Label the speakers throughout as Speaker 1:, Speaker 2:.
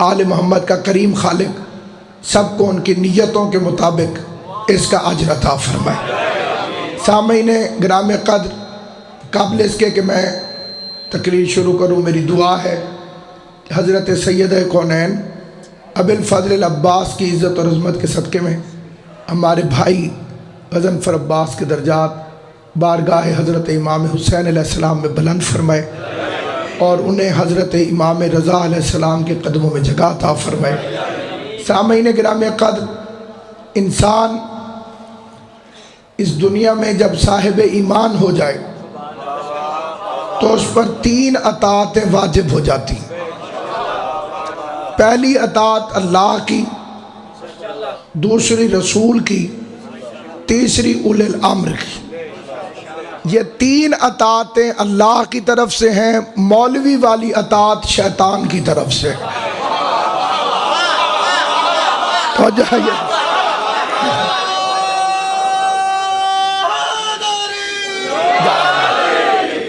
Speaker 1: آل محمد کا کریم خالق سب کو ان کی نیتوں کے مطابق اس کا اجر عطا فرمائے۔ سامعین گرام قدر، قبل اس کے کہ میں تقریر شروع کروں، میری دعا ہے کہ حضرت سید کونین ابی الفضل العباس کی عزت اور عظمت کے صدقے میں ہمارے بھائی غضنفر عباس کے درجات بارگاہ حضرت امام حسین علیہ السلام میں بلند فرمائے اور انہیں حضرت امام رضا علیہ السلام کے قدموں میں جگہ عطا فرمائے۔ سامعین گرام قدر، انسان اس دنیا میں جب صاحب ایمان ہو جائے تو اس پر 3 اطاعتیں واجب ہو جاتی ہیں۔ پہلی اطاعت اللہ کی، دوسری رسول کی، تیسری اولی الامر کی۔ یہ 3 اطاعتیں اللہ کی طرف سے ہیں، مولوی والی اطاعت شیطان کی طرف سے۔ توجہ ہے یہ؟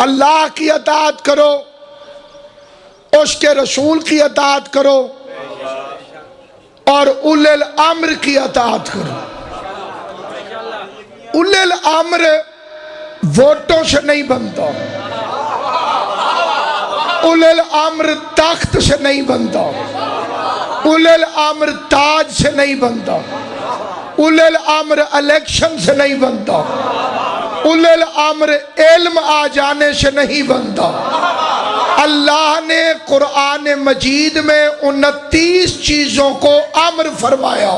Speaker 1: اللہ کی اطاعت کرو، اس کے رسول کی اطاعت کرو اور اولی الامر کی اطاعت کرو۔ اولی الامر ووٹوں سے نہیں بنتا، اولی الامر تخت سے نہیں بنتا، اولی الامر تاج سے نہیں بنتا، اولی الامر الیکشن سے نہیں بنتا، اولی الامر علم آ جانے سے نہیں بنتا۔ اللہ نے قرآن مجید میں 29 چیزوں کو امر فرمایا۔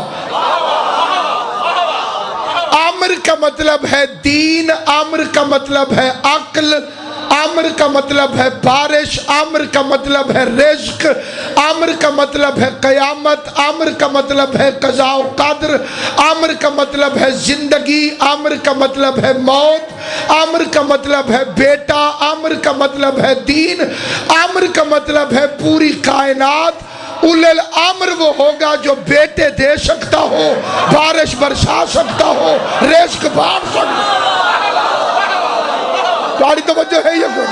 Speaker 1: امر کا مطلب ہے دین، امر کا مطلب ہے عقل، امر کا مطلب ہے بارش، امر کا مطلب ہے رزق، امر کا مطلب ہے قیامت، امر کا مطلب ہے قضاء و قدر، امر کا مطلب ہے زندگی، امر کا مطلب ہے موت، امر کا مطلب ہے بیٹا، امر کا مطلب ہے دین، امر کا مطلب ہے پوری کائنات۔ اولی الامر وہ ہوگا جو بیٹے دے سکتا ہو، بارش برسا سکتا ہو، رزق بانٹ سکتا ہو۔ تمہاری توجہ ہے یہ کوئی؟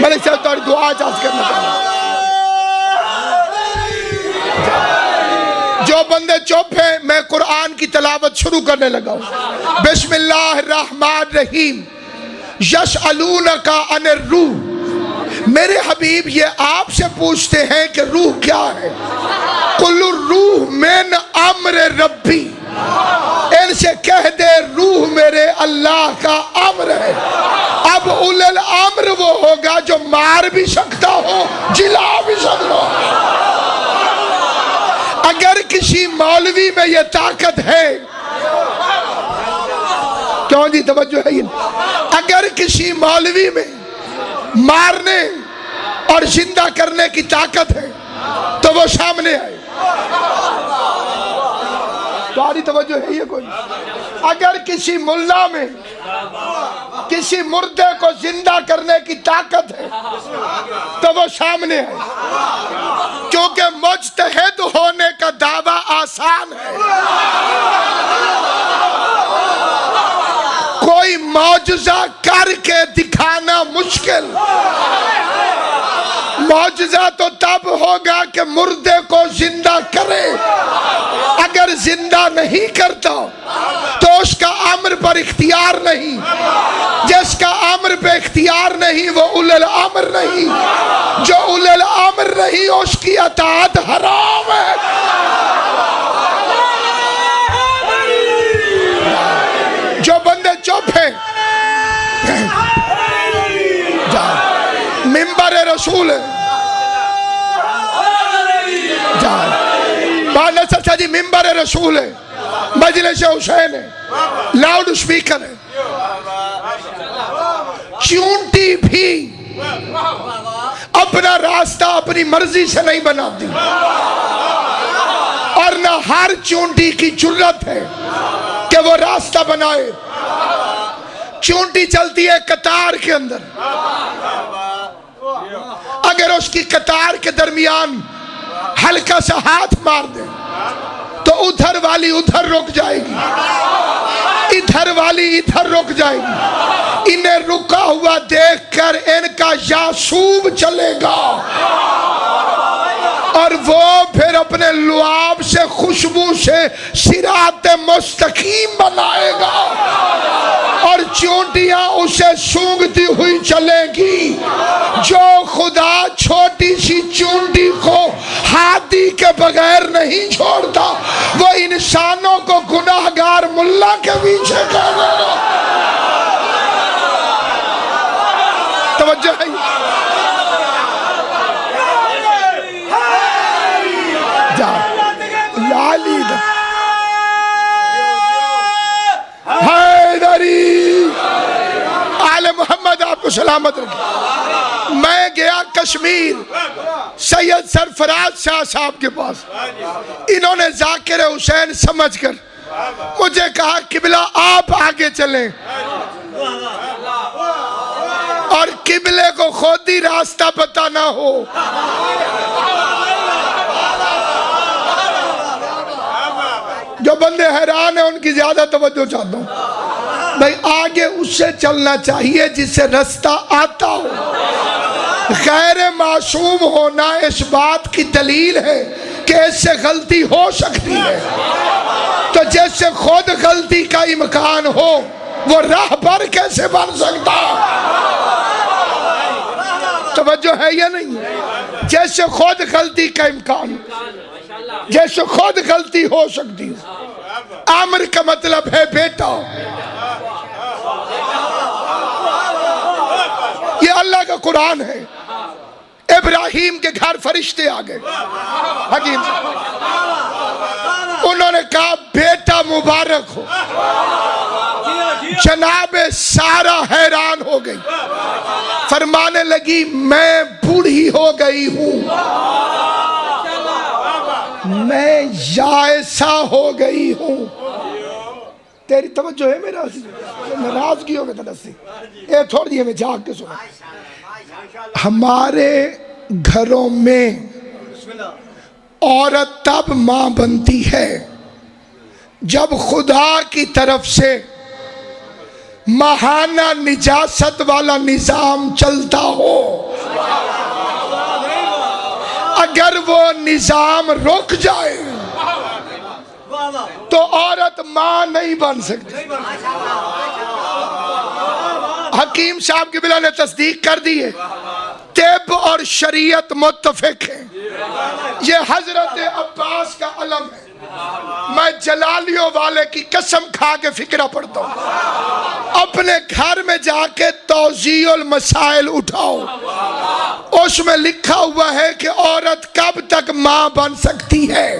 Speaker 1: میں نے چاہتا ہوں دعا چاہت کرنا چاہتا ہوں۔ جو بندے چپ ہیں، میں قرآن کی تلاوت شروع کرنے لگا ہوں۔ بسم اللہ الرحمن الرحیم۔ یسألونک عن الروح، میرے حبیب یہ آپ سے پوچھتے ہیں کہ روح کیا ہے؟ قل الروح من امر ربی، ان سے کہہ دے روح میرے اللہ کا امر ہے۔ اب اولی الامر وہ ہوگا جو مار بھی سکتا ہو، جلا بھی سکتا ہو۔ اگر کسی مولوی میں یہ طاقت ہے، کیوں جی توجہ ہے؟ اگر کسی مولوی میں مارنے اور زندہ کرنے کی طاقت ہے تو وہ سامنے آئے۔ تمہاری توجہ ہے یہ کوئی؟ اگر کسی ملا میں کسی مردے کو زندہ کرنے کی طاقت ہے تو وہ سامنے آئے، کیونکہ مجتہد ہونے کا دعویٰ آسان ہے، کوئی معجزہ کر کے دکھانا مشکل۔ معجزہ تو تب ہوگا کہ مردے کو زندہ کرے، اگر زندہ نہیں کرتا تو اس کا امر پر اختیار نہیں، جس کا امر پہ اختیار نہیں وہ اولی الامر نہیں، جو اولی الامر نہیں اس کی اطاعت حرام ہے۔ جو بندے چپ ہیں، منبر رسول ہے، سچا جی منبر رسول ہے، مجلس حسین ہے، لاؤڈ سپیکر ہے۔ چونٹی بھی اپنا راستہ اپنی مرضی سے نہیں بناتی، اور نہ ہر چونٹی کی جرت ہے کہ وہ راستہ بنائے۔ چونٹی چلتی ہے قطار کے اندر، اگر اس کی قطار کے درمیان ہلکا سا ہاتھ مار دے تو ادھر والی ادھر رک جائے گی، ادھر والی ادھر رک جائے گی۔ انہیں رکا ہوا دیکھ کر ان کا یاسوب چلے گا۔ اور وہ پھر اپنے لعاب سے خوشبو سے صراط مستقیم بنائے گا اور چونٹیاں اسے سونگتی ہوئی چلے گی۔ جو خدا چھوٹی سی چونٹی کو ہاتھی کے بغیر نہیں چھوڑتا، وہ انسانوں کو گناہگار ملا کے پیچھے کر رہا۔ توجہ ہے؟ حیدری آل محمد آپ کو سلامت رکھے۔ میں گیا کشمیر سید سرفراز شاہ صاحب کے پاس، انہوں نے ذاکر حسین سمجھ کر مجھے کہا قبلہ آپ آگے چلیں اور قبلے کو خود ہی راستہ بتانا ہو۔ جو بندے حیران ہیں ان کی زیادہ توجہ چاہتا ہوں۔ بھائی آگے اس سے چلنا چاہیے جس سے رستہ آتا ہو۔ غیر معصوم ہونا اس بات کی دلیل ہے کہ اس سے غلطی ہو سکتی ہے، تو جس سے خود غلطی کا امکان ہو وہ راہبر کیسے بن سکتا؟ توجہ ہے یا نہیں؟ جیسے خود غلطی کا امکان، جیسے خود غلطی ہو سکتی ہے۔ عامر کا مطلب ہے بیٹا۔ یہ اللہ کا قرآن ہے۔ ابراہیم کے گھر فرشتے آ گئے، حکیم انہوں نے کہا بیٹا مبارک ہو۔ جناب سارا حیران ہو گئی، فرمانے لگی میں بوڑھی ہو گئی ہوں، میں یائسہ ہو گئی ہوں۔ تیری توجہ ہے میرا ناراضگی ہو گئی تنسی اے تھوڑ دیئے میں جاگ کے سنا۔ ہمارے گھروں میں عورت تب ماں بنتی ہے جب خدا کی طرف سے ماہانہ نجاست والا نظام چلتا ہو۔ اگر وہ نظام رک جائے تو عورت ماں نہیں بن سکتی۔ حکیم صاحب کی بلا نے تصدیق کر دی ہے، طب اور شریعت متفق ہیں۔ یہ حضرت عباس کا علم ہے۔ میں جلالیوں والے کی قسم کھا کے فکرہ پڑھتا ہوں، اپنے گھر میں جا کے توضیح المسائل اٹھاؤ، اس میں لکھا ہوا ہے کہ عورت کب تک ماں بن سکتی ہے۔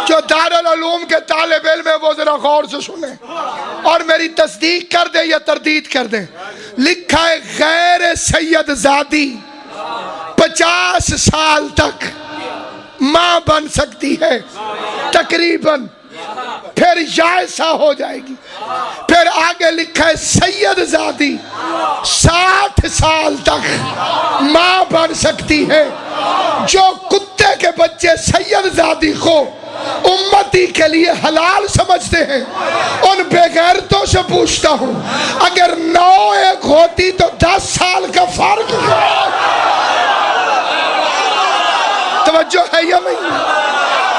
Speaker 1: جو دارالعلوم کے طالب علم ہے وہ ذرا غور سے سنیں اور میری تصدیق کر دیں یا تردید کر دیں۔ لکھا ہے غیر سید زادی 50 سال تک ماں بن سکتی ہے تقریباً، پھر یائسہ ہو جائے گی۔ پھر آگے لکھا ہے سید زادی 60 سال تک ماں بن سکتی ہے۔ جو کتے کے بچے سید زادی کو امتی کے لیے حلال سمجھتے ہیں ان بے غیرتوں سے پوچھتا ہوں، اگر 9 ایک ہوتی تو 10 سال کا فرق ہے۔ توجہ ہے یا نہیں؟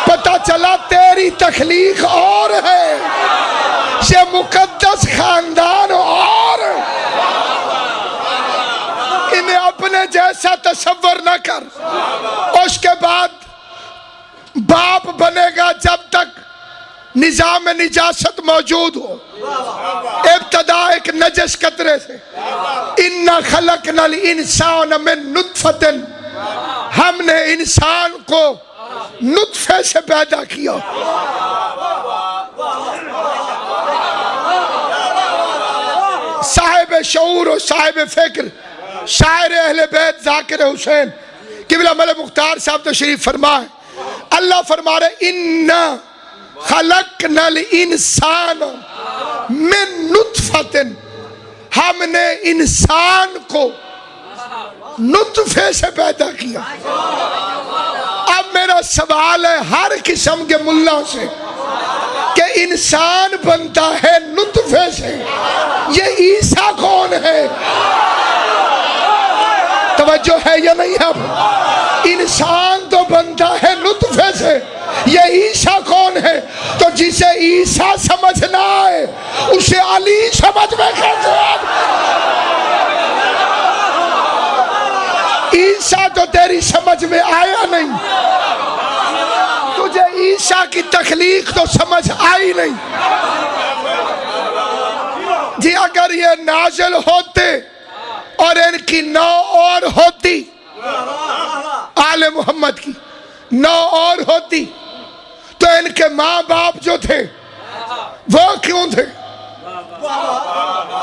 Speaker 1: پتہ چلا تیری تخلیق اور ہے، یہ مقدس خاندان اور، انہیں اپنے جیسا تصور نہ کر۔ اس کے بعد باپ بنے گا جب تک نظام نجاست موجود ہو۔ ابتدا ایک نجس قطرے سے، اِنَّا خَلَقْنَا الْإِنسَانَ مِن نُطْفَةٍ، ہم نے انسان کو نطفے سے پیدا کیا۔ صاحب شعور و صاحب فکر شاعر اہل بیت ذاکر حسین قبلہ ملک مختار صاحب تشریف فرمائے، اللہ فرما رہے اِنَّا خَلَقْنَا الْإِنسَانَ مِن نُطْفَةٍ، ہم نے انسان کو نطفے سے پیدا کیا۔ اب میرا سوال ہے ہر قسم کے ملا سے کہ انسان بنتا ہے نطفے سے، یہ عیسیٰ کون ہے؟ توجہ ہے یا نہیں؟ اب انسان تو بنتا جسے عیسیٰ سمجھ نہ آئے اسے علی سمجھ میں کیسے عیسیٰ تو تیری سمجھ میں آیا نہیں، تجھے عیسیٰ کی تخلیق تو سمجھ آئی نہیں۔ جی اگر یہ نازل ہوتے اور ان کی نو اور ہوتی، آل محمد کی نو اور ہوتی، تو ان کے ماں باپ جو تھے وہ کیوں تھے؟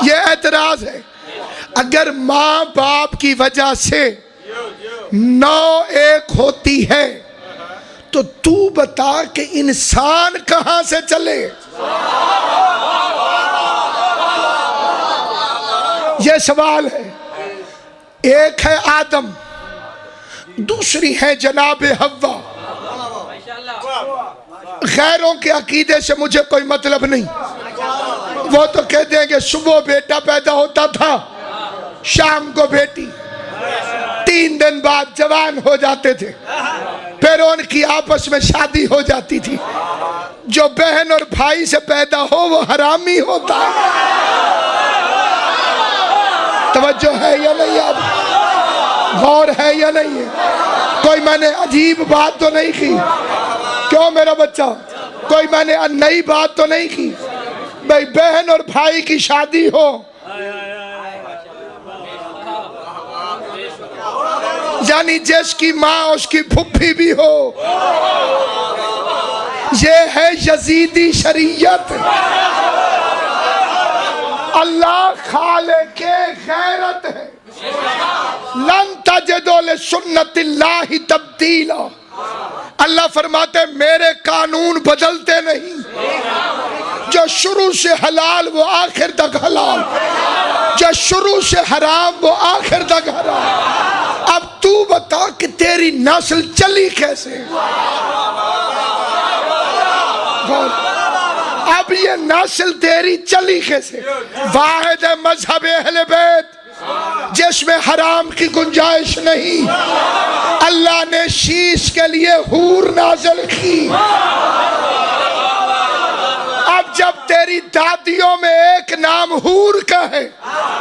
Speaker 1: یہ اعتراض ہے۔ اگر ماں باپ کی وجہ سے نو ایک ہوتی ہے تو تو بتا کہ انسان کہاں سے چلے؟ یہ سوال ہے۔ ایک ہے آدم، دوسری ہے جناب حوا۔ غیروں کے عقیدے سے مجھے کوئی مطلب نہیں، وہ تو کہہ دیں کہ صبح بیٹا پیدا ہوتا تھا، شام کو بیٹی، 3 دن بعد جوان ہو جاتے تھے، پھر ان کی آپس میں شادی ہو جاتی تھی۔ جو بہن اور بھائی سے پیدا ہو وہ حرامی ہوتا ہے۔ توجہ ہے یا نہیں؟ اب غور ہے یا نہیں ہے؟ کوئی میں نے عجیب بات تو نہیں کی؟ کیوں میرا بچہ؟ کوئی میں نے نئی بات تو نہیں کی؟ بھئی بہن اور بھائی کی شادی ہو، یعنی جس کی ماں اس کی پھپھی بھی ہو، یہ ہے یزیدی شریعت۔ اللہ خالق غیرت ہے۔ لن تجدوا لسنت اللہ تبدیلا۔ اللہ فرماتے میرے قانون بدلتے نہیں، جو شروع سے حلال وہ آخر تک حلال، جو شروع سے حرام وہ آخر تک حرام۔ اب تو بتا کہ تیری نسل چلی کیسے؟ اب یہ نسل تیری چلی کیسے؟ واحد مذہب اہل بیت جس میں حرام کی گنجائش نہیں۔ اللہ نے شیش کے لیے حور نازل کی۔ اب جب تیری دادیوں میں ایک نام حور کا ہے،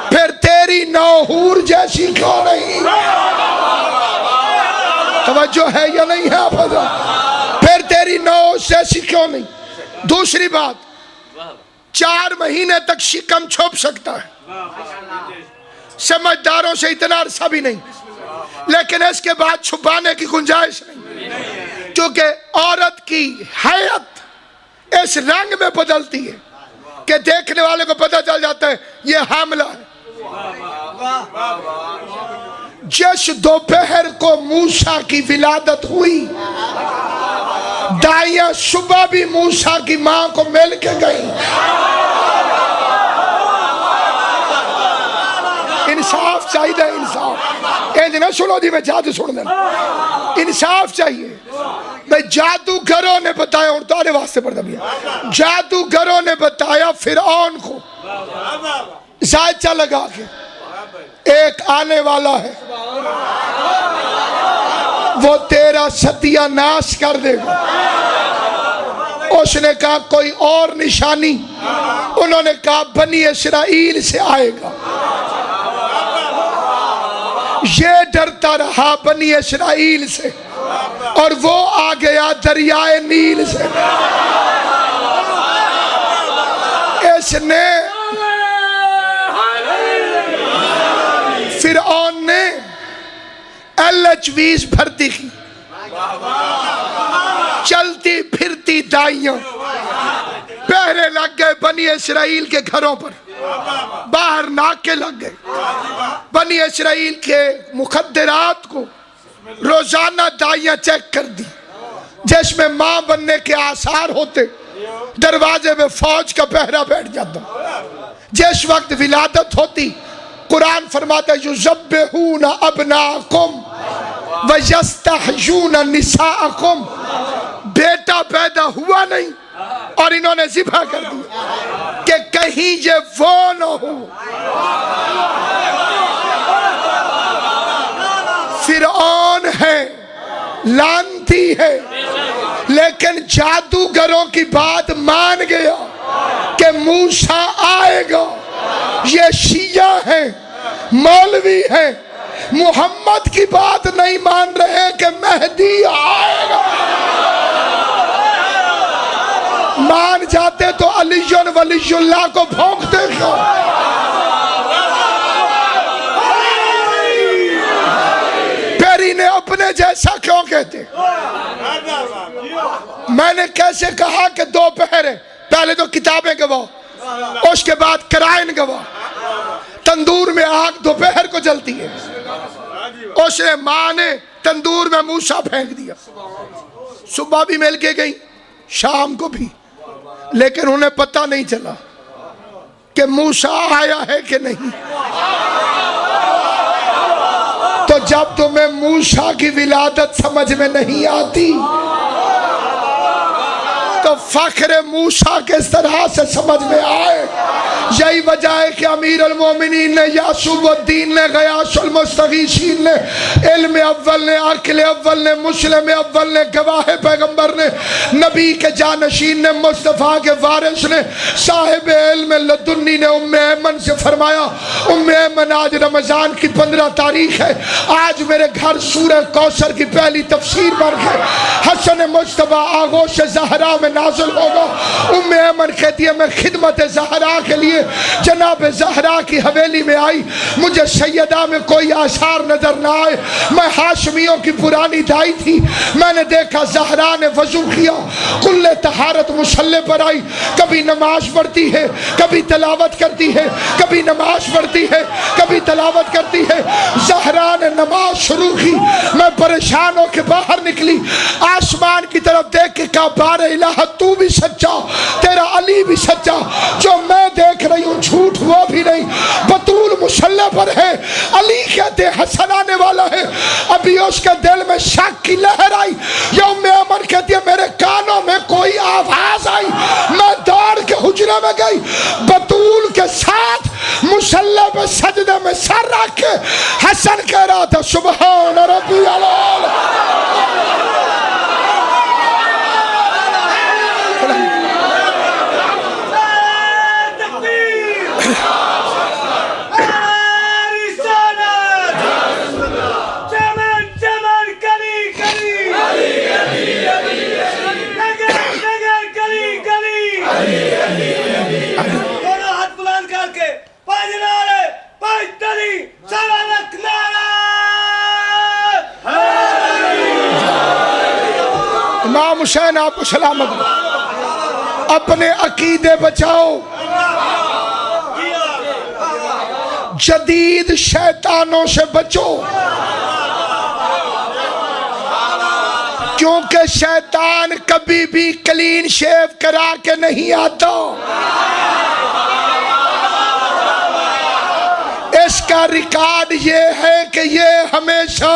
Speaker 1: پھر تیری 9 حور جیسی کیوں نہیں؟ توجہ ہے یا نہیں ہے آپ حضرات؟ پھر تیری 9 جیسی کیوں نہیں؟ دوسری بات، 4 مہینے تک شکم چھپ سکتا ہے، سمجھداروں سے اتنا عرصہ بھی نہیں، لیکن اس کے بعد چھپانے کی گنجائش نہیں، کیونکہ عورت کی حیت اس رنگ میں بدلتی ہے کہ دیکھنے والے کو پتہ چل جاتا ہے یہ حاملہ ہے۔ جس دوپہر کو موسیٰ کی ولادت ہوئی، دائیاں صبح بھی موسیٰ کی ماں کو مل کے گئی۔ انصاف چاہیے، انصاف۔ کہیں نہ سنو دی میں جادو سن دینا، انصاف چاہیے۔ میں جادوگروں نے بتایا، اور تارے واسطے پڑھ دیا، جادوگروں نے بتایا فرعون کو ذائچہ لگا کے ایک آنے والا ہے، وہ تیرا ستیہ ناش کر دے گا۔ اس نے کہا کوئی اور نشانی؟ انہوں نے کہا بنی اسرائیل سے آئے گا۔ یہ ڈرتا رہا بنی اسرائیل سے، اور وہ آ گیا دریائے نیل سے۔ اس نے فرعون نے LHVs بھرتی کی، چلتی پھرتی دائیاں پہرے لگ گئے بنی اسرائیل کے گھروں پر، باہر ناکے لگ گئے۔ بنی اسرائیل کے مخدرات کو روزانہ دائیاں چیک کر دی، جس میں ماں بننے کے آثار ہوتے، دروازے میں فوج کا پہرا بیٹھ جاتا۔ جس وقت ولادت ہوتی، قرآن فرماتا ہے یذبحون ابناءکم ویستحیون نساءکم، بیٹا پیدا ہوا نہیں اور انہوں نے ذبح کر دیا کہ کہیں یہ وہ نہ ہو۔ فرعون ہے، لعنتی ہے، لیکن جادوگروں کی بات مان گیا کہ موسیٰ آئے گا. یہ شیعہ ہیں، مولوی ہیں، محمد کی بات نہیں مان رہے کہ مہدی آئے گا. مان جاتے تو علی ولی اللہ کو بھونکتے کیوں؟ پھر انہیں اپنے جیسا کیوں کہتے؟ میں نے کیسے کہا کہ دو پہرے، پہلے تو کتابیں گواہ، اس کے بعد قرائن گواہ. تندور میں آگ دوپہر کو جلتی ہے، اس نے ماں نے تندور میں موسیٰ پھینک دیا. صبح بھی مل کے گئی، شام کو بھی، لیکن انہیں پتہ نہیں چلا کہ موسیٰ آیا ہے کہ نہیں. تو جب تمہیں موسیٰ کی ولادت سمجھ میں نہیں آتی تو فخر موسیٰ کس طرح سے سمجھ میں آئے. یہی وجہ ہے کہ امیر المومنین نے، یعقوب الدین نے، غیاث المستغیثین نے، علم اول نے، عقل اول نے، مسلم اول نے، گواہ پیغمبر نے، نبی کے جانشین نے، مصطفیٰ کے وارث نے، صاحب علم لدنی نے ام ایمن سے فرمایا، ام ایمن آج رمضان کی 15 تاریخ ہے، آج میرے گھر سورہ کوثر کی پہلی تفسیر بن گئے، حسن مجتبیٰ آغوش زہرا میں نازل ہوگا. ام ایمن کہتی ہے میں خدمت زہرا کے لیے جناب زہرا کی حویلی میں آئی، مجھے سیدہ میں کوئی آثار نظر نہ آئے. میں ہاشمیوں کی پرانی دائی تھی، میں نے دیکھا زہرا نے وضو کیا، کل طہارت مصلی پر آئی، کبھی نماز پڑھتی ہے، کبھی تلاوت کرتی ہے، کبھی نماز پڑھتی ہے، کبھی تلاوت کرتی ہے. زہرا نے نماز شروع کی، میں پریشان ہو کے باہر نکلی، آسمان کی طرف دیکھ کے کہا بار الہ تو بھی سچا، تیرا علی بھی سچا، جو میں دیکھ رہی ہوں جھوٹ وہ بھی نہیں. بطول مصلی پر ہے، علی کہتے حسن آنے والا ہے. ابھی اس کے دل میں شک کی لہر آئی. ام ایمن کہتی ہے میرے کانوں میں کوئی آواز آئی، میں دوڑ کے حجرے میں گئی، بطول کے ساتھ مصلی پہ سجدے میں سر رکھ کے حسن کہہ رہا تھا سبحان ربی العالی. امام حسین آپ کو سلامت ہو، اپنے عقیدے بچاؤ، جدید شیطانوں سے بچو، کیونکہ شیطان کبھی بھی کلین شیو کرا کے نہیں آتا. اس کا ریکارڈ یہ ہے کہ یہ ہمیشہ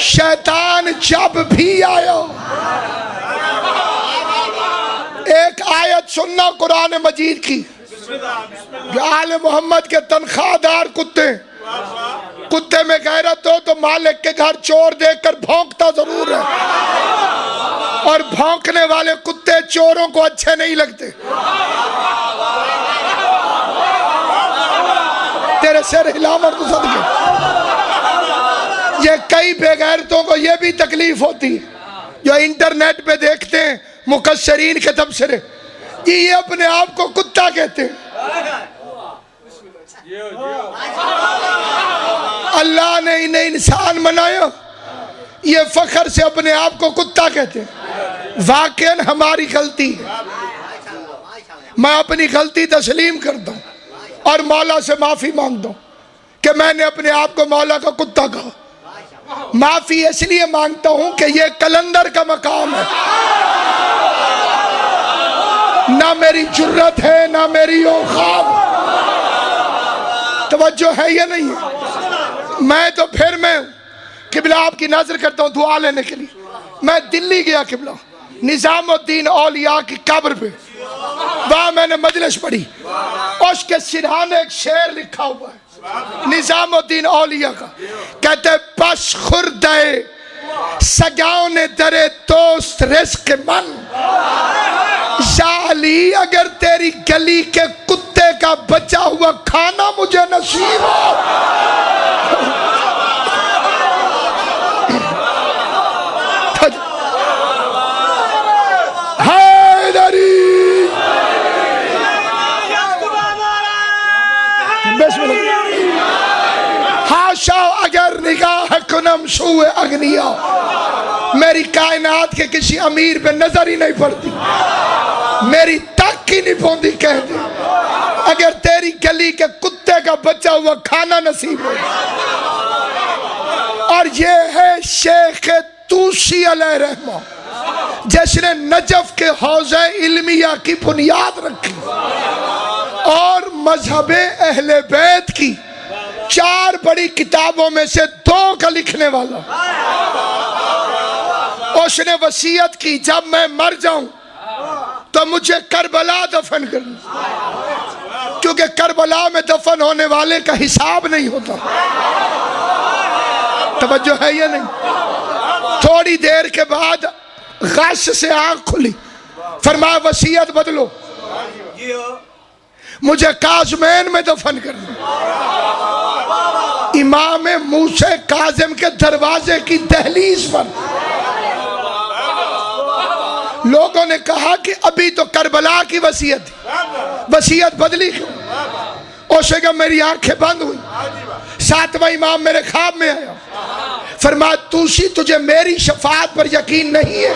Speaker 1: شیطان جب بھی آیا. ایک آیت سننا قرآن مجید کی، آل محمد کے تنخواہ دار کتے میں غیرت ہو تو مالک کے گھر چور دیکھ کر بھونکتا ضرور ہے، اور بھونکنے والے کتے چوروں کو اچھے نہیں لگتے. تیرے سر ہلاور کو صدقے. یہ کئی بے غیرتوں کو یہ بھی تکلیف ہوتی ہے جو انٹرنیٹ پہ دیکھتے ہیں مقصرین کے تبصرے، یہ اپنے آپ کو کتا کہتے ہیں. اللہ نے انہیں انسان بنایا، یہ فخر سے اپنے آپ کو کتا کہتے ہیں. واقعاً ہماری غلطی ہے، میں اپنی غلطی تسلیم کرتا ہوں اور مولا سے معافی مانگتا ہوں کہ میں نے اپنے آپ کو مولا کا کتا کہا. معافی اس لیے مانگتا ہوں کہ یہ کلندر کا مقام ہے، نہ میری جرت ہے نہ میری اوقات. توجہ ہے یا نہیں ہے؟ میں تو پھر میں قبلہ آپ کی نظر کرتا ہوں دعا لینے کے لیے. میں دلی گیا قبلہ، نظام الدین اولیاء کی قبر پہ، وہاں میں نے مجلس پڑھی. اس کے سرہانے ایک شعر لکھا ہوا ہے نظام الدین اولیاء کا، کہتے بس خوردے سگاؤں نے درے دوست رزق من، یا علی اگر تیری گلی کے کتے کا بچا ہوا کھانا مجھے نصیب ہو۔ ہاشا اگر نگاہ کنم سوئے اگنیا، میری کائنات کے کسی امیر پہ نظر ہی نہیں پڑتی، میری تک ہی نہیں پوندی کہہ دے اگر تیری گلی کے کتے کا بچا ہوا کھانا نصیب ہو۔ اور یہ ہے شیخ توسی علیہ رحمہ جس نے نجف کے حوضہ علمیہ کی بنیاد رکھی اور مذہب اہل بیت کی 4 بڑی کتابوں میں سے 2 کا لکھنے والا۔ اس نے وصیت کی جب میں مر جاؤں تو مجھے کربلا دفن کرنا، کیونکہ کربلا میں دفن ہونے والے کا حساب نہیں ہوتا۔ توجہ ہے یا نہیں؟ تھوڑی دیر کے بعد غش سے آنکھ کھلی، فرمایا وصیت بدلو، مجھے کاظمین میں دفن کرنا۔ امام موسیٰ کاظم کے دروازے کی دہلیز پر لوگوں نے کہا کہ ابھی تو کربلا کی وصیت تھی، وصیت بدلی کیوں؟ اس نے کہا میری آنکھیں بند ہوئی، 7واں امام میرے خواب میں آیا، فرمایا توسی تجھے میری شفاعت پر یقین نہیں ہے؟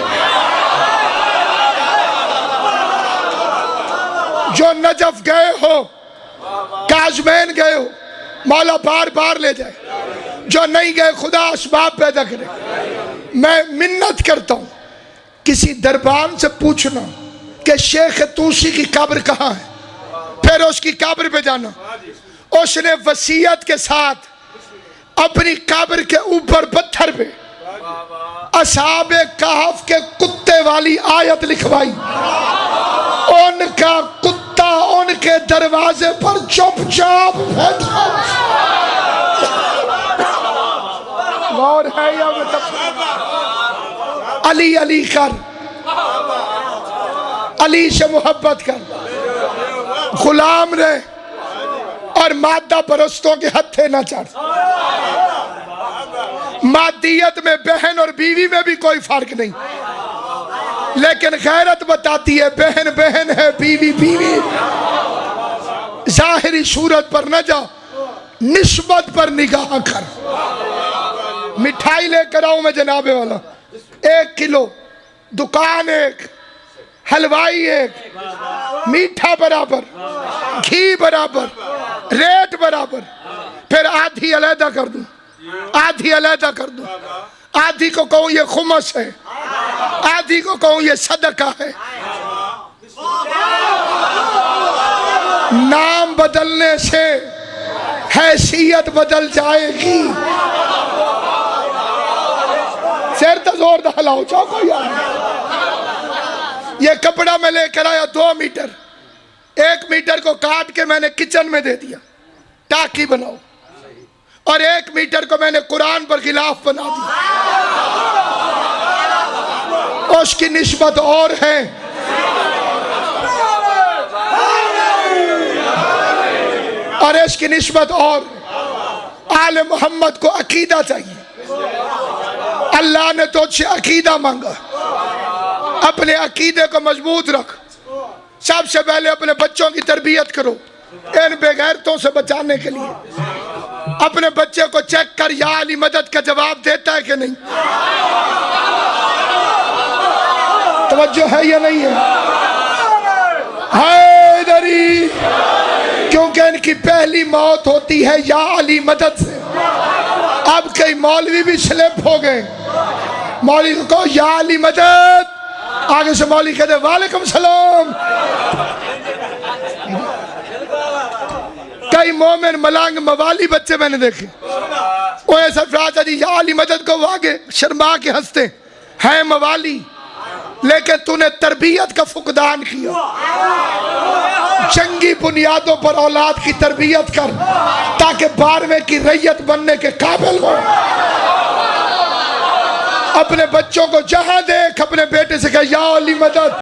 Speaker 1: جو نجف گئے ہو، کاظمین گئے ہو، مولا بار بار لے جائے، جو نہیں گئے خدا اسباب پیدا کرے۔ میں منت کرتا ہوں کسی دربان سے پوچھنا کہ شیخ توسی کی قبر کہاں ہے، پھر اس کی قبر پہ جانا۔ اس نے وصیت کے ساتھ اپنی قبر کے اوپر پتھر پہ اصحاب کہف کے کتے والی آیت لکھوائی، ان کا کتا ان کے دروازے پر چپ چاپ بیٹھا۔ غور ہے یا علی علی کر، علی سے محبت کر، غلام رہ اور مادہ پرستوں کے ہتھے نہ چڑھ۔ مادیت میں بہن اور بیوی میں بھی کوئی فرق نہیں، لیکن غیرت بتاتی ہے بہن بہن ہے، بیوی بیوی۔ ظاہری صورت پر نہ جا، نسبت پر نگاہ کر۔ مٹھائی لے کر آؤں میں جناب والا، 1 کلو، دکان 1، حلوائی 1، میٹھا برابر، گھی برابر، ریٹ برابر، پھر آدھی علیحدہ کر دوں، آدھی علیحدہ کر دوں، آدھی کو کہوں یہ خمس ہے، آدھی کو کہوں یہ صدقہ ہے۔ نام بدلنے سے حیثیت بدل جائے گی۔ سیر تا زور دا ہلاؤ چاکو یار۔ یہ کپڑا میں لے کر آیا 2 میٹر، 1 میٹر کو کاٹ کے میں نے کچن میں دے دیا، ٹاکی بناؤ، اور 1 میٹر کو میں نے قرآن پر غلاف بنا دیا۔ اس کی نسبت اور ہے، اور اس کی نسبت اور۔ آل محمد کو عقیدہ چاہیے، اللہ نے تو سے عقیدہ مانگا، اپنے عقیدے کو مضبوط رکھ۔ سب سے پہلے اپنے بچوں کی تربیت کرو ان بے غیرتوں سے بچانے کے لیے۔ اپنے بچے کو چیک کر یا علی مدد کا جواب دیتا ہے کہ نہیں، توجہ ہے یا نہیں ہے؟ حیدری، کیونکہ ان کی پہلی موت ہوتی ہے یا علی مدد سے۔ اب کئی مولوی بھی سلپ ہو گئے، مولوی کو کہو یا علی مدد، آگے سے مولوی کہتے وعلیکم السلام۔ کئی مومن ملانگ موالی بچے میں نے دیکھے، وہ ایسا فرازہ جی یا علی مدد کو وہ آگے شرما کے ہنستے ہیں موالی، لیکن تو نے تربیت کا فقدان کیا. جنگی بنیادوں پر اولاد کی تربیت کر تاکہ 12ویں کی ریت بننے کے قابل ہو. اپنے بچوں کو جہاں دیکھ اپنے بیٹے سے کہا یا علی مدد.